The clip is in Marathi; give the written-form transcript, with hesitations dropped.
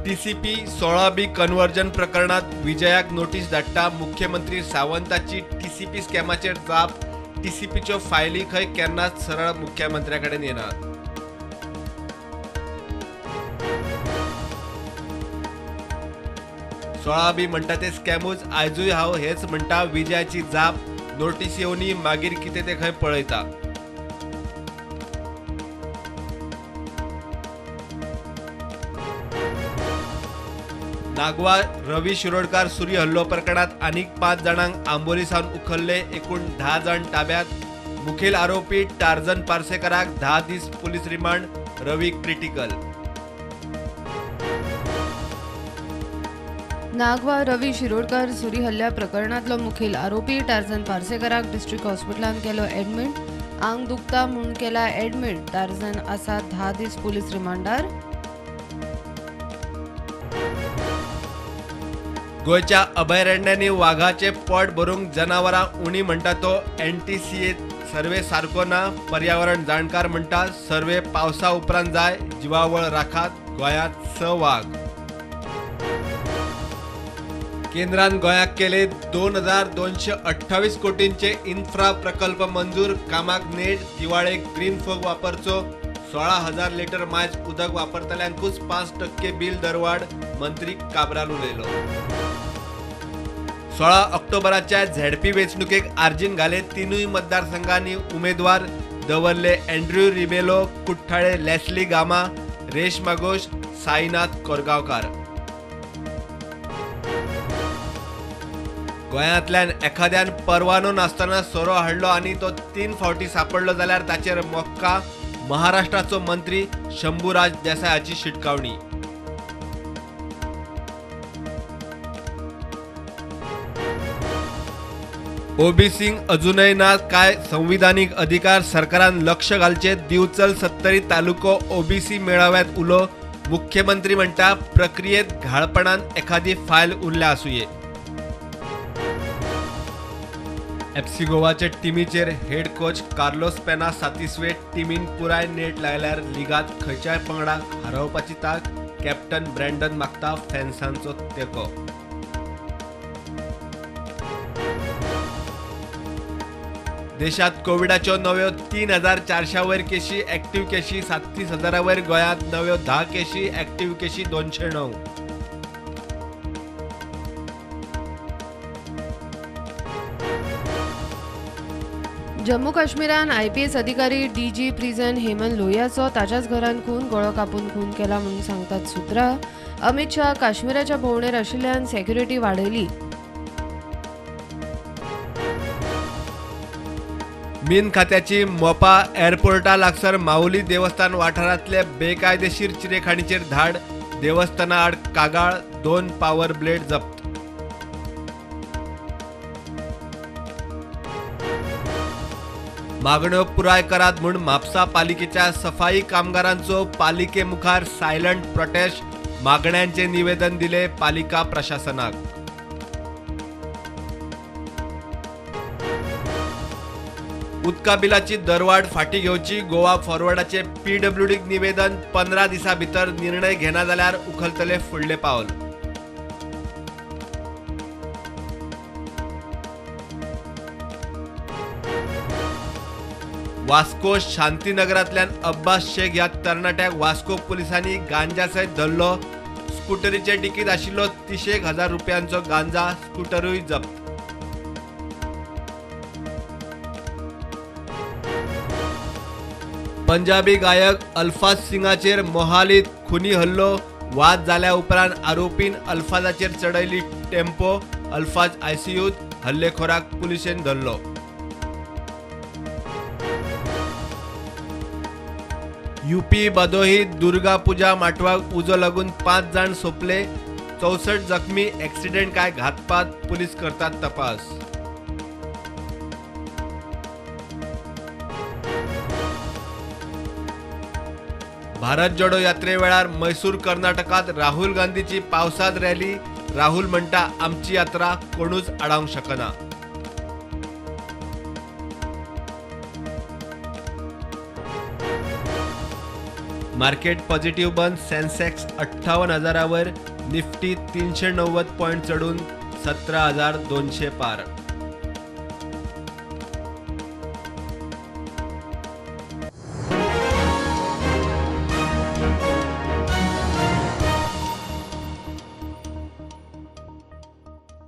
टीसीपी 16B कन्व्हर्जन प्रकरणात विजयाक नोटीस धाडटा मुख्यमंत्री सावंताची टीसीपी स्कॅमाचेर जाप टीसीपीच्यो फायली खंय केन्नाच सरळ मुख्यमंत्र्या कडेन येनात. सोळाबी म्हणटा ते स्कॅमूच आयजूय हांव हेच म्हणटा विजयाची जाप नोटीस येवनी मागीर कितें ते खंय पळयता. नागवा रवी शिरोडकार सुरी हल्लो प्रकरणात आनीक 5 जाणांक आंबोली सावन उखल्ले. एकूण 10 जाण ताब्यात. मुखेल आरोपी टार्झन पार्सेकराक 10 दीस पुलीस रिमांड. रवी क्रिटिकल. नागवा रवी शिरोडकार सुरी हल्ल्या प्रकरणातलो मुखेल आरोपी टार्झन पार्सेकराक डिस्ट्रिक्ट हॉस्पिटलांत केलो एडमिट. आंग दुखता म्हूण केला एडमिट. टार्झन आसा 10 दीस पुलीस रिमांडार. गोयच्या अभयारण्यांनी वाघाचे पोट भरूंक जनावरां उणी म्हणटा तो NTCA सर्वे सारको ना. पर्यावरण जाणकार म्हणटा सर्वे पावसा उपरांत जाय. जिवावळ राखात. गोंयांत 6 वाघ. केंद्रान गोंयाक केले 2228 कोटींचे इन्फ्रा प्रकल्प मंजूर. कामाक नेट. दिवाळेक ग्रीन फोग वापरचो. 16,000 लिटर मायज उदक वापरतल्यांकूच 5% बिल दरवाड. मंत्री काबराल उलयलो. 16 ऑक्टोबराच्या झेडपी वेंचणुकेक आर्जीन घाले. तिनूय मतदारसंघांनी उमेदवार दवरले. अँड्र्यू रिबेलो, कुठ्ठाळे लेस्ली गामा, रेशमा घोष, साईनाथ कोरगांवकार. गोंयांतल्यान एखाद्यान परवानो नासतना सोरो हाडलो आनी तो 3 फावटी सांपडलो जाल्यार ताचेर मोक्का. महाराष्ट्राचो मंत्री शंभूराज देसायाची शिटकावणी. ओबीसींक अजूनय ना काय संविधानीक अधिकार. सरकारान लक्ष घालचे. दिवचल सत्तरी तालुको ओबीसी मेळाव्यात उलो. मुख्यमंत्री म्हणटा प्रक्रियेत घाळपणान एखादी फायल उरल्या आसुये. FC गोवाचे टीमीचेर हेड कोच कार्लोस पेना 37वे. टीमीन पुराय नेट लायल्यार लिगात खंयच्याय पंगडाक हारोवपाची ताक. कॅप्टन ब्रँडन मागता फॅन्सांचो तेंको. देशात कोविडाच्यो नव्यो 3,400 वयर केशी. एक्टिव्ह केशी 37,000 वयर. गोंयांत नव्यो 10 केशी. एक्टिव्ह केशी 209. जम्मू काश्मीरान IPS अधिकारी DG प्रिझन हेमंत लोहियाचो ताच्याच घरान खून गळो कापून खून केला म्हणून सांगतात सुत्रां. अमित शाह काश्मीराच्या भोंवडेर आशिल्ल्यान सेक्युरिटी वाडयली. मीन खात्याची मोपा एअरपोर्टा लागसार माऊली देवस्थान वाठारांतले बेकायदेशीर चिरेखाणीचेर धाड. देवस्थाना आड कागाळ. 2 पॉवर ब्लेड जप्त. मागण्यो पुराय करात म्हूण म्हापसा पालिकेच्या सफाई कामगारांचो पालिके मुखार सायलंट प्रोटेस्ट. मागण्यांचे निवेदन दिले पालिका प्रशासनाक. उदका बिलाची दरवाड फाटी घेवची. गोवा फॉरवर्डाचे PWDक निवेदन. 15 दिसां भितर निर्णय घेना जाल्यार उखलतले फुडले पावल. वास्को शांतीनगरांतल्यान अब्बास शेख ह्या तरणाट्याक वास्को पुलिसांनी गांजा सयत धरलो. स्कूटरीचे डिकीत आशिल्लो 30,000 रुपयांचो गांजा. स्कूटरूय जप्त. पंजाबी गायक अल्फाज सिंगाचेर मोहालीत खुनी हल्लो. वाद जाल्या उपरांत आरोपीन अल्फाजाचेर चडयली टेम्पो. अल्फाज ICUत. हल्लेखोराक पुलिशेन धरलो. UP बदोहीत दुर्गा पुजा माटवाक उजो लागून 5 जाण सोंपले. 64 जखमी. एक्सिडेंट काय घातपात. पुलीस करतात तपास. भारत जोडो यात्रे वेळार मैसूर कर्नाटकात राहुल गांधीची पावसात रॅली. राहुल म्हणटा आमची यात्रा कोणूच आडावंक शकना. मार्केट पॉझिटिव्ह बंद. सेन्सेक्स 58,000वर, निफ्टी 390 पॉईंट चढून 17,200 पार.